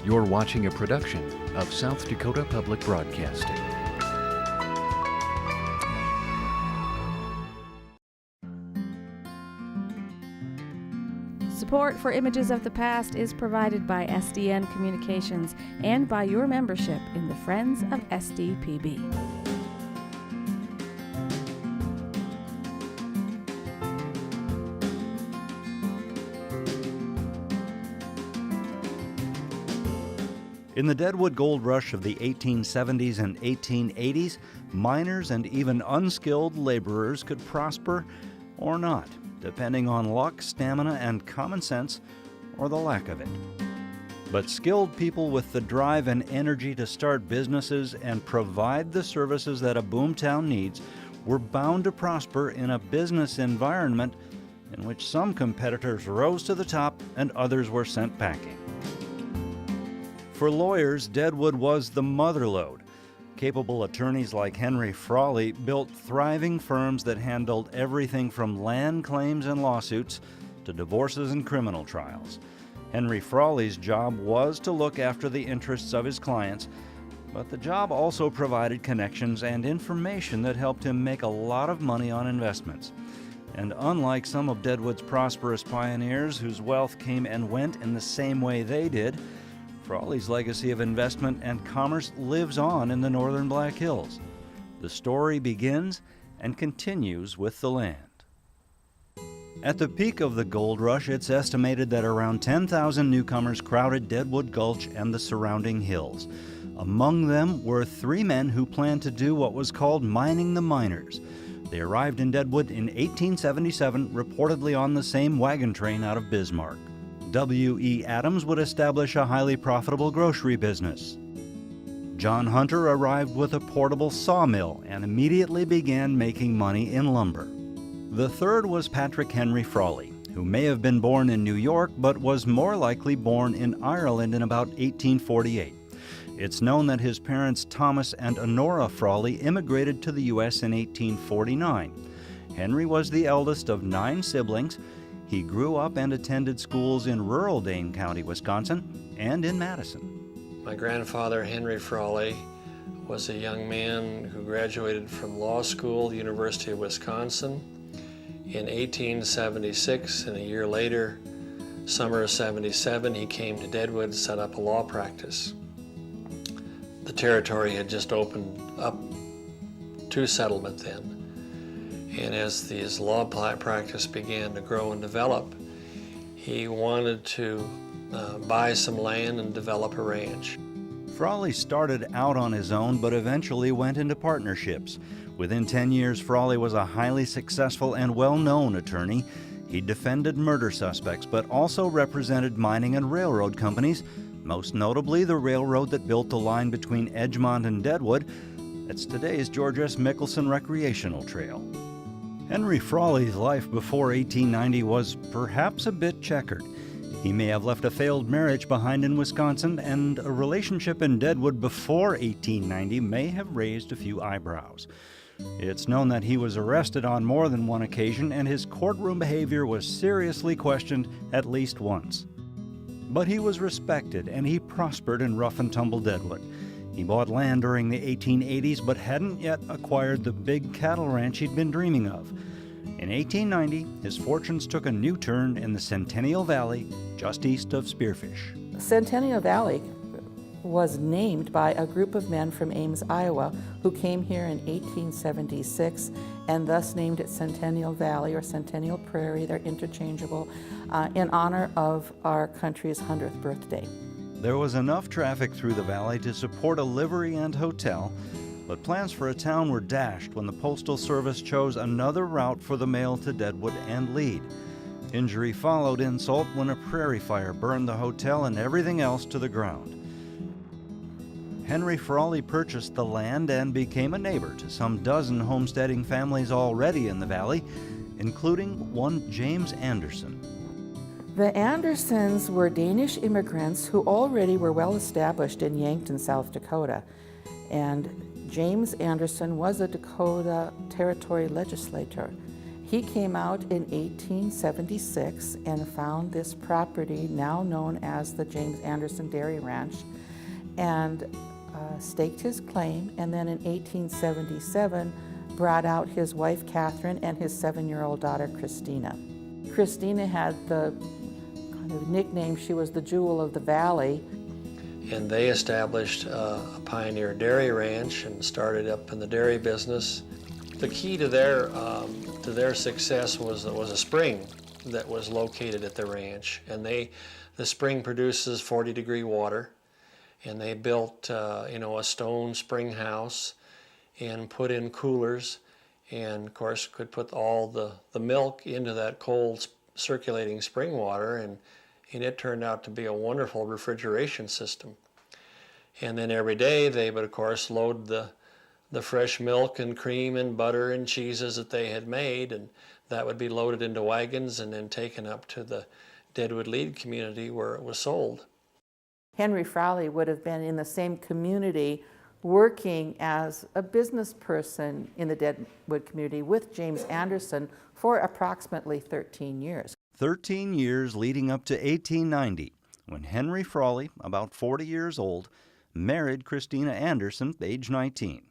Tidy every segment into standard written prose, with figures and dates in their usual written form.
You're watching a production of South Dakota Public Broadcasting. Support for Images of the Past is provided by SDN Communications and by your membership in the Friends of SDPB. In the Deadwood Gold Rush of the 1870s and 1880s, miners and even unskilled laborers could prosper or not, depending on luck, stamina, and common sense, or the lack of it. But skilled people with the drive and energy to start businesses and provide the services that a boomtown needs were bound to prosper in a business environment in which some competitors rose to the top and others were sent packing. For lawyers, Deadwood was the motherlode. Capable attorneys like Henry Frawley built thriving firms that handled everything from land claims and lawsuits to divorces and criminal trials. Henry Frawley's job was to look after the interests of his clients, but the job also provided connections and information that helped him make a lot of money on investments. And unlike some of Deadwood's prosperous pioneers whose wealth came and went in the same way they did, Frawley's legacy of investment and commerce lives on in the northern Black Hills. The story begins and continues with the land. At the peak of the gold rush, it's estimated that around 10,000 newcomers crowded Deadwood Gulch and the surrounding hills. Among them were three men who planned to do what was called mining the miners. They arrived in Deadwood in 1877, reportedly on the same wagon train out of Bismarck. W.E. Adams would establish a highly profitable grocery business. John Hunter arrived with a portable sawmill and immediately began making money in lumber. The third was Patrick Henry Frawley, who may have been born in New York but was more likely born in Ireland in about 1848. It's known that his parents Thomas and Honora Frawley immigrated to the U.S. in 1849. Henry was the eldest of 9 siblings. He grew up and attended schools in rural Dane County, Wisconsin, and in Madison. My grandfather, Henry Frawley, was a young man who graduated from law school, University of Wisconsin, in 1876, and a year later, summer of '77, he came to Deadwood and set up a law practice. The territory had just opened up to settlement then. And as his law practice began to grow and develop, he wanted to buy some land and develop a ranch. Frawley started out on his own, but eventually went into partnerships. Within 10 years, Frawley was a highly successful and well-known attorney. He defended murder suspects, but also represented mining and railroad companies, most notably the railroad that built the line between Edgemont and Deadwood. That's today's George S. Mickelson Recreational Trail. Henry Frawley's life before 1890 was perhaps a bit checkered. He may have left a failed marriage behind in Wisconsin, and a relationship in Deadwood before 1890 may have raised a few eyebrows. It's known that he was arrested on more than one occasion, and his courtroom behavior was seriously questioned at least once. But he was respected, and he prospered in rough and tumble Deadwood. He bought land during the 1880s, but hadn't yet acquired the big cattle ranch he'd been dreaming of. In 1890, his fortunes took a new turn in the Centennial Valley, just east of Spearfish. Centennial Valley was named by a group of men from Ames, Iowa, who came here in 1876 and thus named it Centennial Valley or Centennial Prairie, they're interchangeable, in honor of our country's 100th birthday. There was enough traffic through the valley to support a livery and hotel, but plans for a town were dashed when the Postal Service chose another route for the mail to Deadwood and Lead. Injury followed insult when a prairie fire burned the hotel and everything else to the ground. Henry Frawley purchased the land and became a neighbor to some dozen homesteading families already in the valley, including one James Anderson. The Andersons were Danish immigrants who already were well established in Yankton, South Dakota. And James Anderson was a Dakota Territory legislator. He came out in 1876 and found this property now known as the James Anderson Dairy Ranch and staked his claim, and then in 1877 brought out his wife Catherine and his 7-year-old daughter Christina. Christina had the kind of nickname, she was the jewel of the valley. And they established a Pioneer Dairy Ranch and started up in the dairy business. The key to their success was a spring that was located at the ranch, and the spring produces 40-degree water, and they built a stone spring house and put in coolers, and of course could put all the milk into that cold circulating spring water, and it turned out to be a wonderful refrigeration system. And then every day they would of course load the fresh milk and cream and butter and cheeses that they had made, and that would be loaded into wagons and then taken up to the Deadwood Lead community where it was sold. Henry Frawley would have been in the same community working as a business person in the Deadwood community with James Anderson for approximately 13 years. 13 years leading up to 1890, when Henry Frawley, about 40 years old, married Christina Anderson, age 19.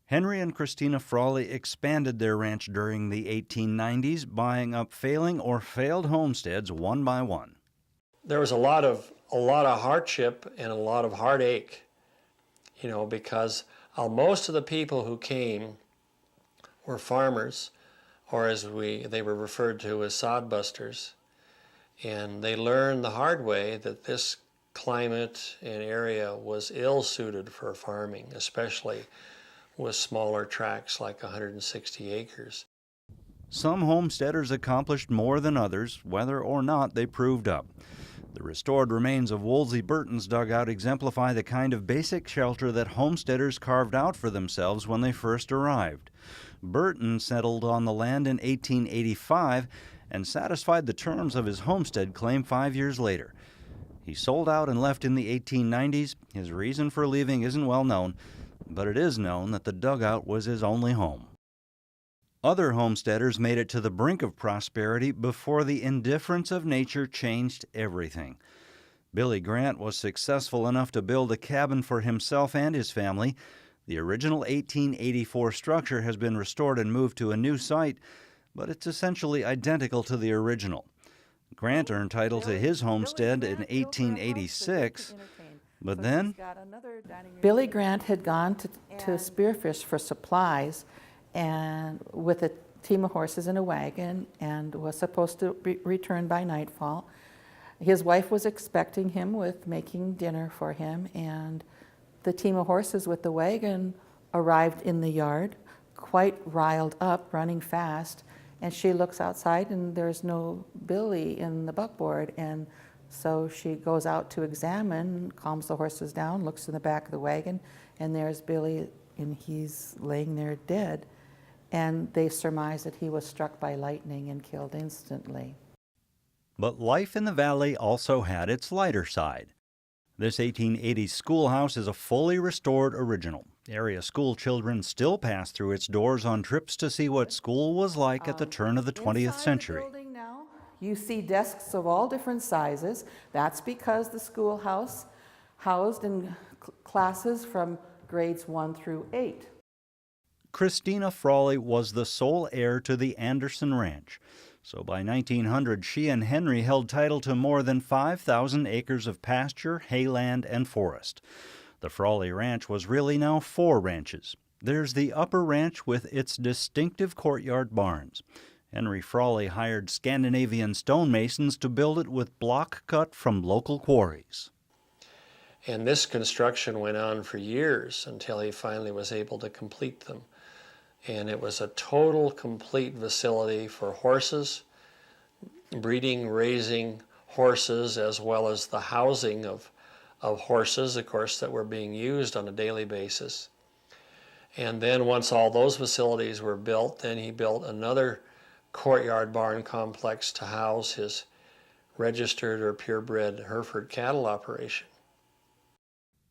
Henry and Christina Frawley expanded their ranch during the 1890s, buying up failing or failed homesteads one by one. There was a lot of hardship and a lot of heartache, because most of the people who came were farmers, or as they were referred to as sodbusters, and they learned the hard way that this climate and area was ill-suited for farming, especially with smaller tracts like 160 acres. Some homesteaders accomplished more than others, whether or not they proved up. The restored remains of Woolsey Burton's dugout exemplify the kind of basic shelter that homesteaders carved out for themselves when they first arrived. Burton settled on the land in 1885 and satisfied the terms of his homestead claim 5 years later. He sold out and left in the 1890s. His reason for leaving isn't well known, but it is known that the dugout was his only home. Other homesteaders made it to the brink of prosperity before the indifference of nature changed everything. Billy Grant was successful enough to build a cabin for himself and his family. The original 1884 structure has been restored and moved to a new site, but it's essentially identical to the original. Grant earned title to his homestead in 1886, but then Billy Grant had gone to Spearfish for supplies and with a team of horses and a wagon, and was supposed to return by nightfall. His wife was expecting him with making dinner for him, and the team of horses with the wagon arrived in the yard, quite riled up, running fast, and she looks outside and there's no Billy in the buckboard, and so she goes out to examine, calms the horses down, looks in the back of the wagon, and there's Billy, and he's laying there dead. And they surmise that he was struck by lightning and killed instantly. But life in the valley also had its lighter side. This 1880s schoolhouse is a fully restored original. Area school children still pass through its doors on trips to see what school was like at the turn of the 20th century. Inside the building now, you see desks of all different sizes. That's because the schoolhouse housed in classes from grades 1 through 8. Christina Frawley was the sole heir to the Anderson Ranch, so by 1900 she and Henry held title to more than 5,000 acres of pasture, hayland, and forest. The Frawley Ranch was really now 4 ranches. There's the Upper Ranch with its distinctive courtyard barns. Henry Frawley hired Scandinavian stonemasons to build it with block cut from local quarries. And this construction went on for years until he finally was able to complete them. And it was a total, complete facility for horses, breeding, raising horses, as well as the housing of horses, of course, that were being used on a daily basis. And then once all those facilities were built, then he built another courtyard barn complex to house his registered or purebred Hereford cattle operation.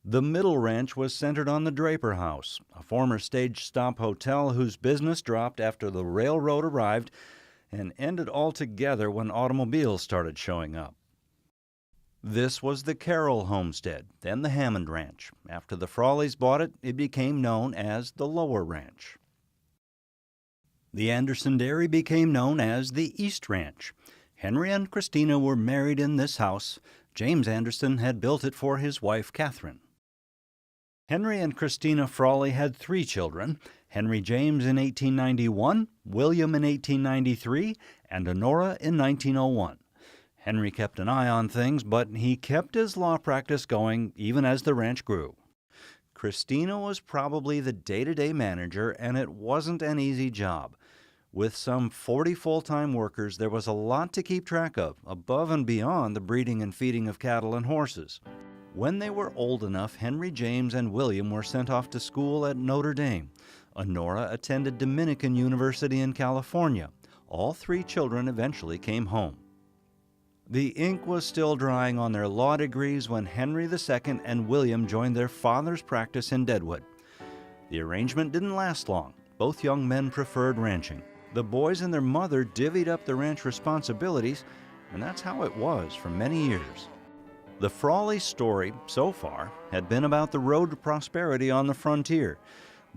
The middle ranch was centered on the Draper House, a former stage stop hotel whose business dropped after the railroad arrived and ended altogether when automobiles started showing up. This was the Carroll homestead, then the Hammond Ranch. After the Frawleys bought it, it became known as the Lower Ranch. The Anderson Dairy became known as the East Ranch. Henry and Christina were married in this house. James Anderson had built it for his wife, Catherine. Henry and Christina Frawley had 3 children, Henry James in 1891, William in 1893, and Honora in 1901. Henry kept an eye on things, but he kept his law practice going even as the ranch grew. Christina was probably the day-to-day manager, and it wasn't an easy job. With some 40 full-time workers, there was a lot to keep track of, above and beyond the breeding and feeding of cattle and horses. When they were old enough, Henry James and William were sent off to school at Notre Dame. Honora attended Dominican University in California. All 3 children eventually came home. The ink was still drying on their law degrees when Henry II and William joined their father's practice in Deadwood. The arrangement didn't last long. Both young men preferred ranching. The boys and their mother divvied up the ranch responsibilities, and that's how it was for many years. The Frawley story, so far, had been about the road to prosperity on the frontier,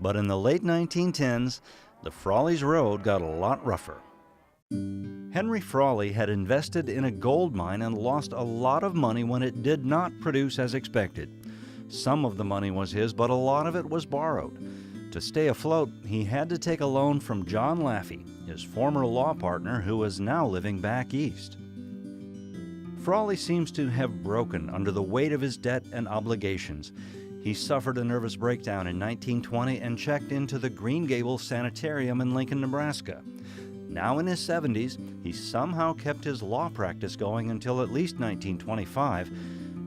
but in the late 1910s, the Frawleys' road got a lot rougher. Henry Frawley had invested in a gold mine and lost a lot of money when it did not produce as expected. Some of the money was his, but a lot of it was borrowed. To stay afloat, he had to take a loan from John Laffey, his former law partner who was now living back east. Frawley seems to have broken under the weight of his debt and obligations. He suffered a nervous breakdown in 1920 and checked into the Green Gables Sanitarium in Lincoln, Nebraska. Now in his 70s, he somehow kept his law practice going until at least 1925.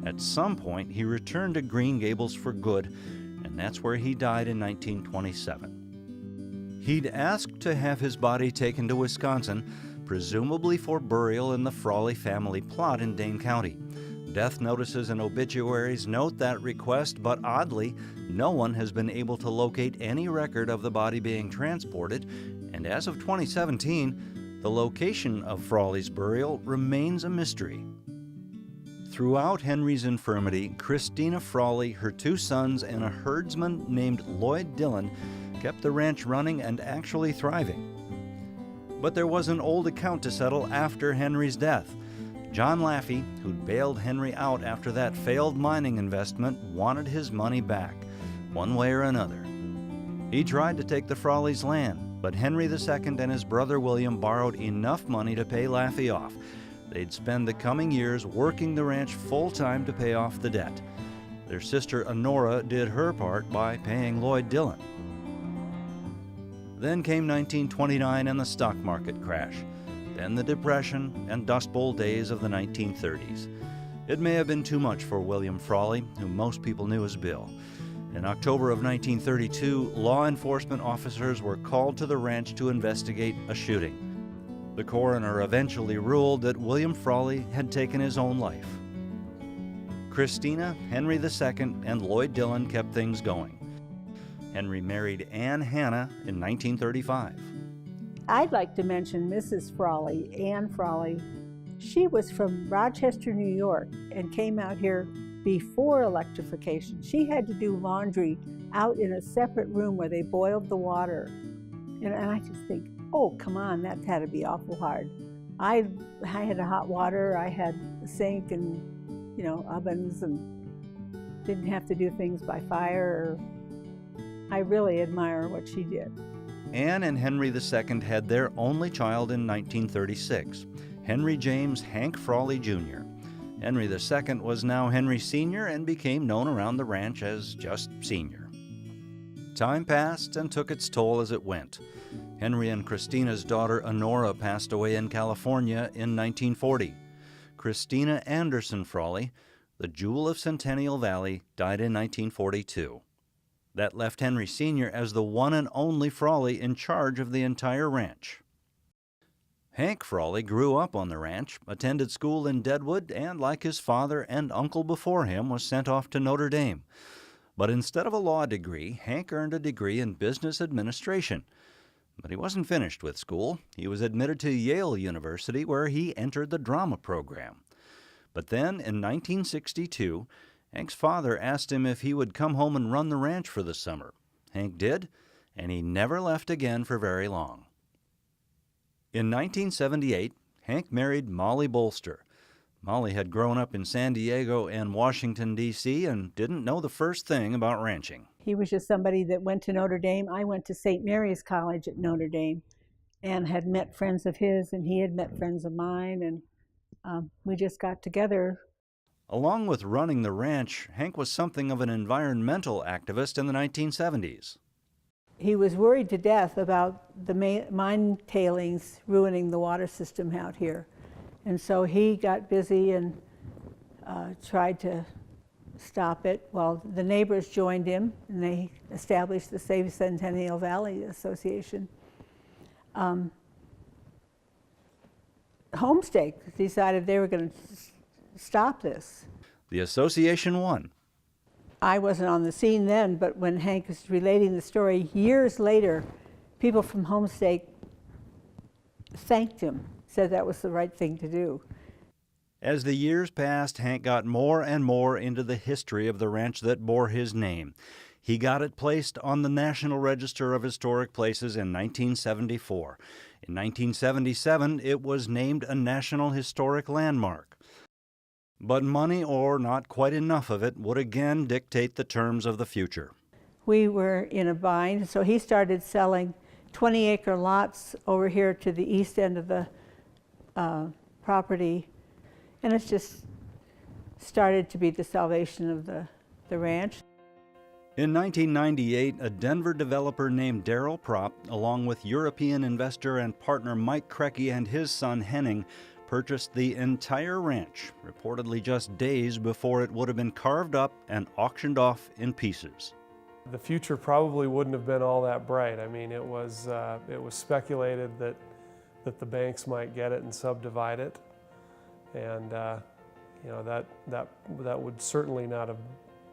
At some point, he returned to Green Gables for good, and that's where he died in 1927. He'd asked to have his body taken to Wisconsin, presumably for burial in the Frawley family plot in Dane County. Death notices and obituaries note that request, but oddly, no one has been able to locate any record of the body being transported, and as of 2017, the location of Frawley's burial remains a mystery. Throughout Henry's infirmity, Christina Frawley, her 2 sons, and a herdsman named Lloyd Dillon kept the ranch running and actually thriving. But there was an old account to settle after Henry's death. John Laffey, who'd bailed Henry out after that failed mining investment, wanted his money back, one way or another. He tried to take the Frawleys' land, but Henry II and his brother William borrowed enough money to pay Laffey off. They'd spend the coming years working the ranch full-time to pay off the debt. Their sister Honora did her part by paying Lloyd Dillon. Then came 1929 and the stock market crash. Then the Depression and Dust Bowl days of the 1930s. It may have been too much for William Frawley, whom most people knew as Bill. In October of 1932, law enforcement officers were called to the ranch to investigate a shooting. The coroner eventually ruled that William Frawley had taken his own life. Christina, Henry II, and Lloyd Dillon kept things going. Henry married Anne Hannah in 1935. I'd like to mention Mrs. Frawley, Anne Frawley. She was from Rochester, New York, and came out here before electrification. She had to do laundry out in a separate room where they boiled the water. And I just think, oh, come on, that had to be awful hard. I had a hot water, I had a sink and, ovens, and didn't have to do things by fire. I really admire what she did. Anne and Henry II had their only child in 1936, Henry James Hank Frawley Jr. Henry II was now Henry Sr. and became known around the ranch as just Sr. Time passed and took its toll as it went. Henry and Christina's daughter Honora passed away in California in 1940. Christina Anderson Frawley, the jewel of Centennial Valley, died in 1942. That left Henry Sr. as the one and only Frawley in charge of the entire ranch. Hank Frawley grew up on the ranch, attended school in Deadwood, and like his father and uncle before him, was sent off to Notre Dame. But instead of a law degree, Hank earned a degree in business administration. But he wasn't finished with school. He was admitted to Yale University, where he entered the drama program. But then, in 1962, Hank's father asked him if he would come home and run the ranch for the summer. Hank did, and he never left again for very long. In 1978, Hank married Molly Bolster. Molly had grown up in San Diego and Washington, D.C., and didn't know the first thing about ranching. He was just somebody that went to Notre Dame. I went to St. Mary's College at Notre Dame and had met friends of his, and he had met friends of mine, and we just got together. Along with running the ranch, Hank was something of an environmental activist in the 1970s. He was worried to death about the mine tailings ruining the water system out here. And so he got busy and tried to stop it. Well, the neighbors joined him, and they established the Save Centennial Valley Association. Homestake decided they were going to stop this. The association won. I wasn't on the scene then, but when Hank was relating the story years later, people from Homestake thanked him, said that was the right thing to do. As the years passed, Hank got more and more into the history of the ranch that bore his name. He got it placed on the National Register of Historic Places in 1974. In 1977, it was named a National Historic Landmark. But money, or not quite enough of it, would again dictate the terms of the future. We were in a bind, so he started selling 20-acre lots over here to the east end of the property, and it's just started to be the salvation of the ranch. In 1998, a Denver developer named Darrell Propp, along with European investor and partner Mike Krecky and his son Henning, purchased the entire ranch, reportedly just days before it would have been carved up and auctioned off in pieces. The future probably wouldn't have been all that bright. I mean, it was speculated that the banks might get it and subdivide it, and you know, that would certainly not have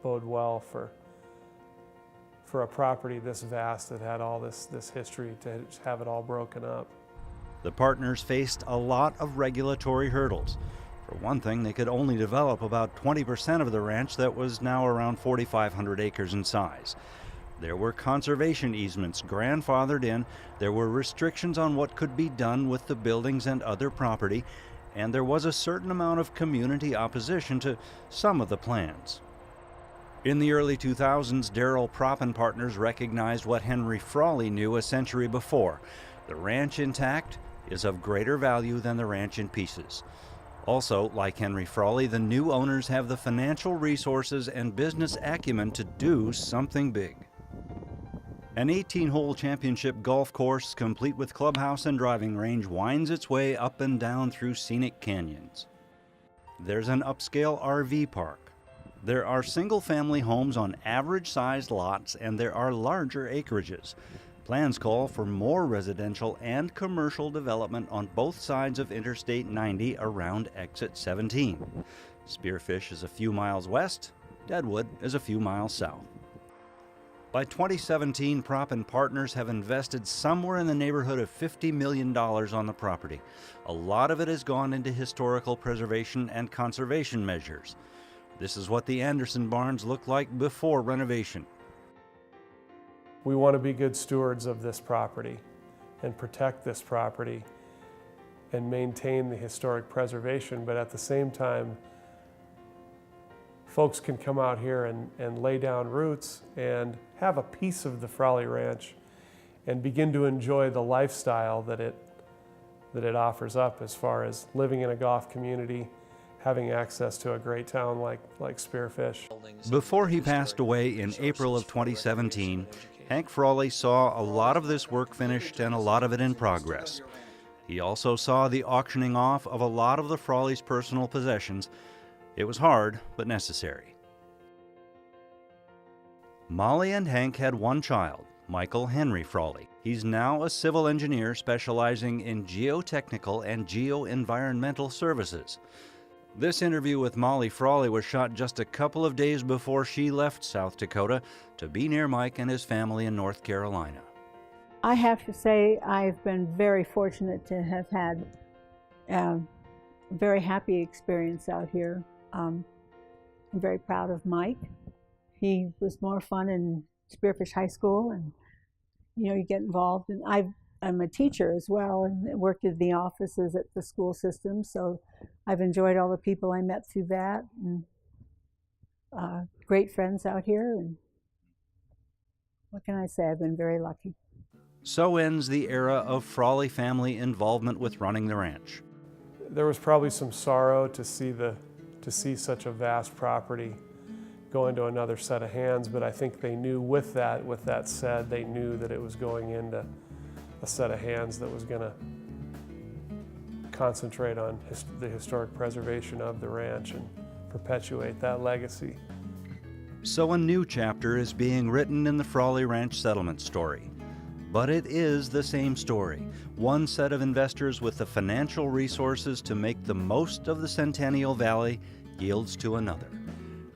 bode well for a property this vast that had all this history, to have it all broken up. The partners faced a lot of regulatory hurdles. For one thing, they could only develop about 20% of the ranch that was now around 4,500 acres in size. There were conservation easements grandfathered in, there were restrictions on what could be done with the buildings and other property, and there was a certain amount of community opposition to some of the plans. In the early 2000s, Darrell Propp and partners recognized what Henry Frawley knew a century before. The ranch intact is of greater value than the ranch in pieces. Also, like Henry Frawley, the new owners have the financial resources and business acumen to do something big. An 18-hole championship golf course, complete with clubhouse and driving range, winds its way up and down through scenic canyons. There's an upscale RV park. There are single-family homes on average-sized lots, and there are larger acreages. Plans call for more residential and commercial development on both sides of Interstate 90 around Exit 17. Spearfish is a few miles west, Deadwood is a few miles south. By 2017, Propp and partners have invested somewhere in the neighborhood of $50 million on the property. A lot of it has gone into historical preservation and conservation measures. This is what the Anderson barns looked like before renovation. We want to be good stewards of this property and protect this property and maintain the historic preservation, but at the same time, folks can come out here and lay down roots and have a piece of the Frawley Ranch and begin to enjoy the lifestyle that it offers up, as far as living in a golf community, having access to a great town like Spearfish. Before he passed away in April of 2017, Hank Frawley saw a lot of this work finished and a lot of it in progress. He also saw the auctioning off of a lot of the Frawleys' personal possessions. It was hard, but necessary. Molly and Hank had one child, Michael Henry Frawley. He's now a civil engineer specializing in geotechnical and geoenvironmental services. This interview with Molly Frawley was shot just a couple of days before she left South Dakota to be near Mike and his family in North Carolina. I have to say I've been very fortunate to have had a very happy experience out here. I'm very proud of Mike. He was more fun in Spearfish High School, and you get involved. And I'm a teacher as well, and worked in the offices at the school system, so I've enjoyed all the people I met through that, and great friends out here. And what can I say? I've been very lucky. So ends the era of Frawley family involvement with running the ranch. There was probably some sorrow to see such a vast property go into another set of hands, but I think they knew with that said, they knew that it was going into a set of hands that was going to concentrate on the historic preservation of the ranch and perpetuate that legacy. So a new chapter is being written in the Frawley Ranch settlement story. But it is the same story. One set of investors with the financial resources to make the most of the Centennial Valley yields to another.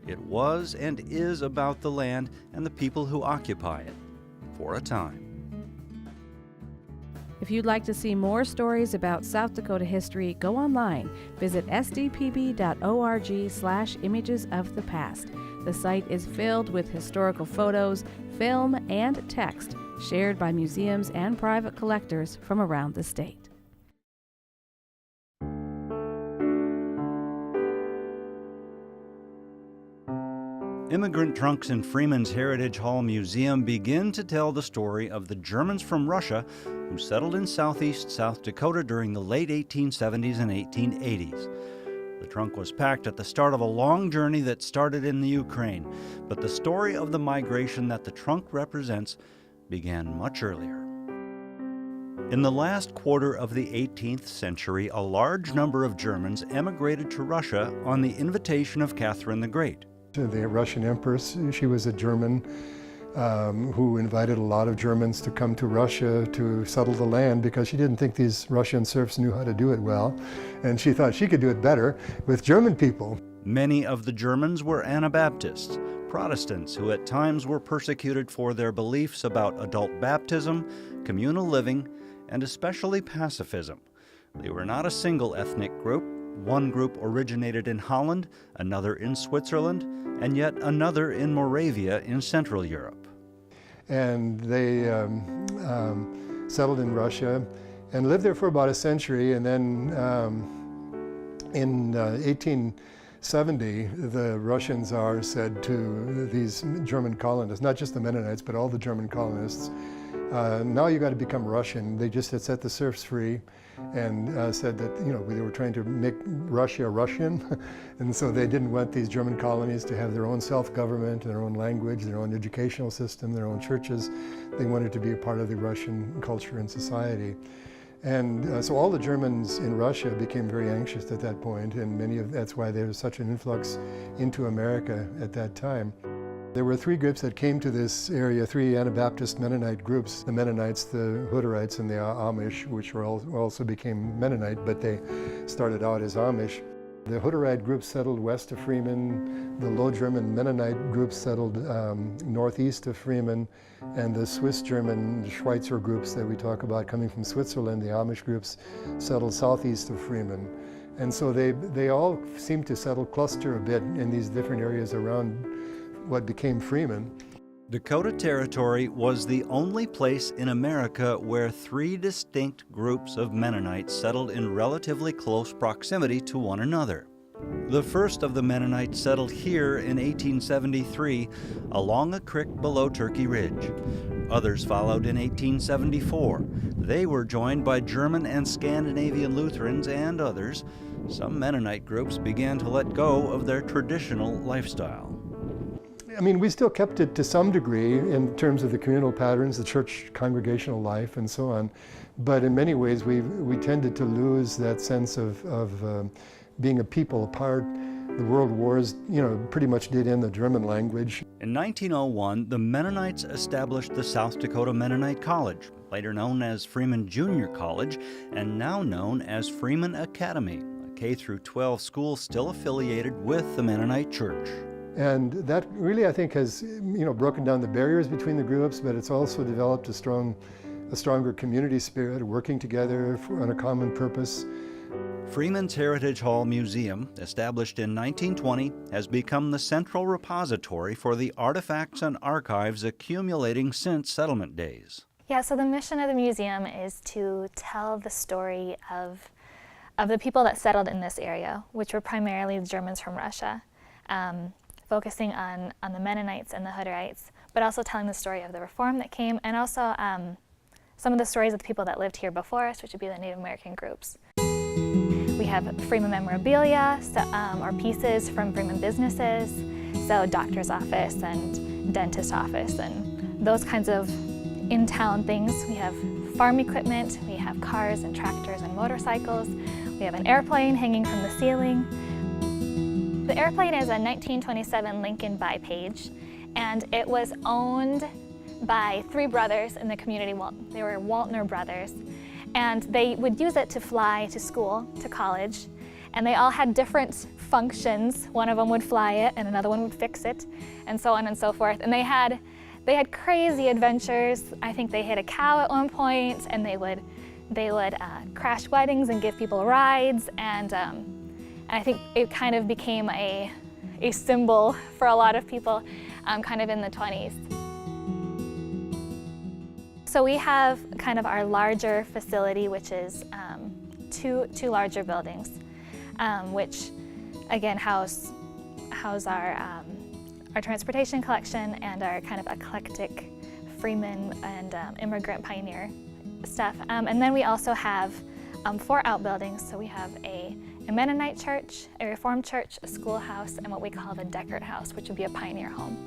It was and is about the land and the people who occupy it, for a time. If you'd like to see more stories about South Dakota history, go online. Visit sdpb.org/images of the past. The site is filled with historical photos, film, and text shared by museums and private collectors from around the state. Immigrant trunks in Freeman's Heritage Hall Museum begin to tell the story of the Germans from Russia who settled in southeast South Dakota during the late 1870s and 1880s. The trunk was packed at the start of a long journey that started in the Ukraine, but the story of the migration that the trunk represents began much earlier. In the last quarter of the 18th century, a large number of Germans emigrated to Russia on the invitation of Catherine the Great. The Russian Empress, she was a German who invited a lot of Germans to come to Russia to settle the land because she didn't think these Russian serfs knew how to do it well, and she thought she could do it better with German people. Many of the Germans were Anabaptists, Protestants who at times were persecuted for their beliefs about adult baptism, communal living, and especially pacifism. They were not a single ethnic group. One group originated in Holland, another in Switzerland, and yet another in Moravia in Central Europe. And they settled in Russia and lived there for about a century, and then in 1870, the Russian Tsar said to these German colonists, not just the Mennonites, but all the German colonists, now you got to become Russian. They just had set the serfs free and said that, they were trying to make Russia Russian. And so they didn't want these German colonies to have their own self-government, their own language, their own educational system, their own churches. They wanted to be a part of the Russian culture and society. And so all the Germans in Russia became very anxious at that point, and that's why there was such an influx into America at that time. There were three groups that came to this area, three Anabaptist Mennonite groups, the Mennonites, the Hutterites, and the Amish, which also became Mennonite, but they started out as Amish. The Hutterite group settled west of Freeman, the Low German Mennonite group settled northeast of Freeman, and the Swiss German Schweitzer groups that we talk about coming from Switzerland, the Amish groups, settled southeast of Freeman. And so they all seemed to cluster a bit in these different areas around what became Freeman. Dakota Territory was the only place in America where three distinct groups of Mennonites settled in relatively close proximity to one another. The first of the Mennonites settled here in 1873 along a creek below Turkey Ridge. Others followed in 1874. They were joined by German and Scandinavian Lutherans and others. Some Mennonite groups began to let go of their traditional lifestyle. I mean, we still kept it to some degree in terms of the communal patterns, the church congregational life, and so on. But in many ways, we tended to lose that sense of being a people apart. the world wars, pretty much did end the German language. In 1901, the Mennonites established the South Dakota Mennonite College, later known as Freeman Junior College, and now known as Freeman Academy, a K-12 school still affiliated with the Mennonite Church. And that really, I think, has broken down the barriers between the groups, but it's also developed a stronger community spirit, working together on a common purpose. Freeman's Heritage Hall Museum, established in 1920, has become the central repository for the artifacts and archives accumulating since settlement days. Yeah, so the mission of the museum is to tell the story of the people that settled in this area, which were primarily the Germans from Russia, focusing on the Mennonites and the Hutterites, but also telling the story of the Reform that came, and also some of the stories of the people that lived here before us, which would be the Native American groups. We have Freeman memorabilia, or pieces from Freeman businesses, so doctor's office and dentist office and those kinds of in-town things. We have farm equipment, we have cars and tractors and motorcycles. We have an airplane hanging from the ceiling. The airplane is a 1927 Lincoln Bipage, and it was owned by three brothers in the community. They were Waltner brothers. And they would use it to fly to school, to college, and they all had different functions. One of them would fly it, and another one would fix it, and so on and so forth. And they had crazy adventures. I think they hit a cow at one point, and they would crash weddings and give people rides, and I think it kind of became a symbol for a lot of people, kind of in the 20s. So we have kind of our larger facility, which is two larger buildings, which again house our transportation collection and our kind of eclectic Freeman and immigrant pioneer stuff. And then we also have 4 outbuildings. So we have a Mennonite church, a Reformed church, a schoolhouse, and what we call the Deckert House, which would be a pioneer home.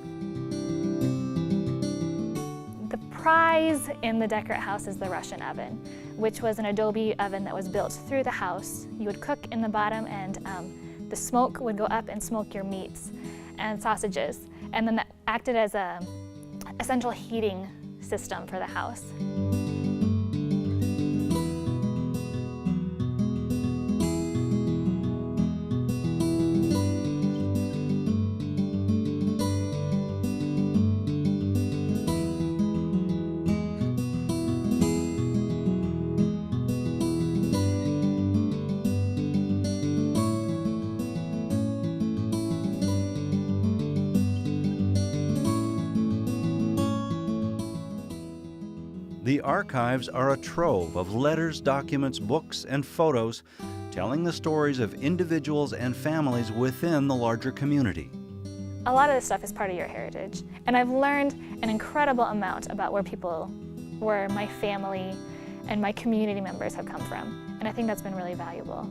The prize in the Deckert House is the Russian oven, which was an adobe oven that was built through the house. You would cook in the bottom, and the smoke would go up and smoke your meats and sausages, and then that acted as a central heating system for the house. The archives are a trove of letters, documents, books, and photos telling the stories of individuals and families within the larger community. A lot of this stuff is part of your heritage, and I've learned an incredible amount about where my family and my community members have come from, and I think that's been really valuable.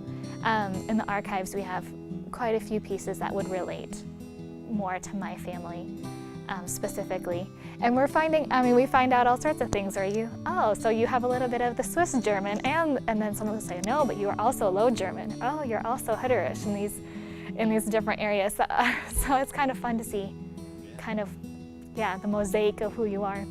In the archives we have quite a few pieces that would relate more to my family specifically. And we're finding, we find out all sorts of things. So you have a little bit of the Swiss German, and then someone will say, no, but you are also Low German. Oh, you're also Hutterish in these different areas. So it's kind of fun to see the mosaic of who you are.